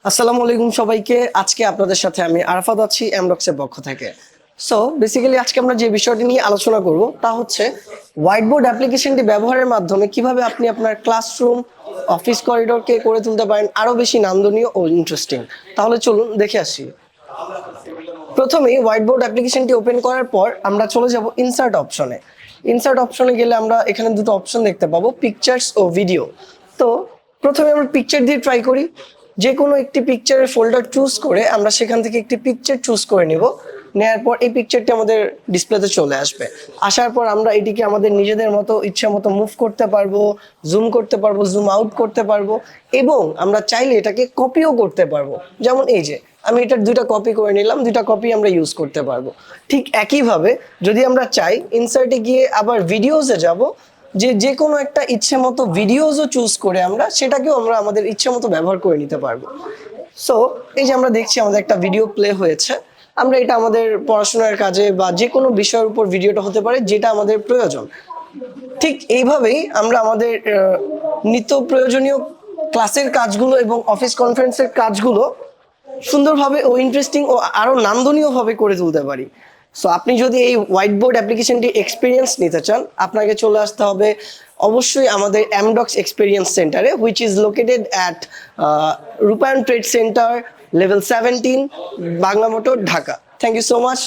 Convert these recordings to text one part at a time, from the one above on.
আসসালামু আলাইকুম সবাইকে। আজকে আপনাদের সাথে আমি আরাফাত আছি এমডক্সের পক্ষ থেকে। সো বেসিক্যালি আজকে আমরা যে বিষয়টি নিয়ে আলোচনা করব তা হচ্ছে হোয়াইট বোর্ড অ্যাপ্লিকেশনটি ব্যবহারের মাধ্যমে কিভাবে আপনি আপনার ক্লাসরুম অফিস করিডোরকে করে তুলতে পারেন আরও বেশি নান্দনীয় ও ইন্টারেস্টিং। তাহলে চলুন দেখে আসি। প্রথমেই হোয়াইট বোর্ড অ্যাপ্লিকেশনটি ওপেন করার পর আমরা চলে যাব ইনসার্ট অপশনে। ইনসার্ট অপশনে গেলে আমরা এখানে দুটো অপশন দেখতে পাবো, পিকচার্স ও ভিডিও। তো প্রথমে আমরা পিকচার দিয়ে ট্রাই করি। যে কোনো একটি পিকচারের ফোল্ডার চুজ করে আমরা সেখান থেকে একটি পিকচার চুজ করে নেব। নেওয়ার পর এই পিকচারটি আমাদের ডিসপ্লেতে চলে আসবে। আসার পর আমরা এটিকে আমাদের নিজেদের মতো ইচ্ছা মতো মুভ করতে পারবো, জুম করতে পারবো, জুম আউট করতে পারবো এবং আমরা চাইলে এটাকে কপিও করতে পারবো। যেমন এই যে আমি এটার দুইটা কপি করে নিলাম, দুইটা কপি আমরা ইউজ করতে পারবো। ঠিক একইভাবে যদি আমরা চাই ইনসার্টে গিয়ে আবার ভিডিওসে যাব, যে কোনো একটা ইচ্ছে মতো ভিডিওসও চুজ করে আমরা সেটাকেও আমরা আমাদের ইচ্ছে মতো ব্যবহার করে নিতে পারবো। সো এই যে আমরা দেখছি আমাদের একটা ভিডিও প্লে হয়েছে। আমরা এটা আমাদের পড়াশোনার কাজে বা যে কোনো বিষয়ের উপর ভিডিওটা হতে পারে যেটা আমাদের প্রয়োজন। ঠিক এইভাবেই আমরা আমাদের নিত্য প্রয়োজনীয় ক্লাসের কাজগুলো এবং অফিস কনফারেন্সের কাজগুলো সুন্দরভাবে ও ইন্টারেস্টিং ও আরও নান্দনীয়ভাবে করে তুলতে পারি। সো আপনি যদি এই হোয়াইট বোর্ড অ্যাপ্লিকেশনটি এক্সপিরিয়েন্স নিতে চান, আপনাকে চলে আসতে হবে অবশ্যই আমাদের এমডক্স এক্সপিরিয়েন্স সেন্টারে, which is located at Rupayan trade centre level 17, Bangla motor, Dhaka. Thank you so much.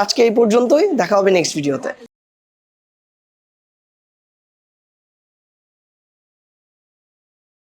আজকে এই পর্যন্তই, দেখা হবে নেক্সট ভিডিওতে।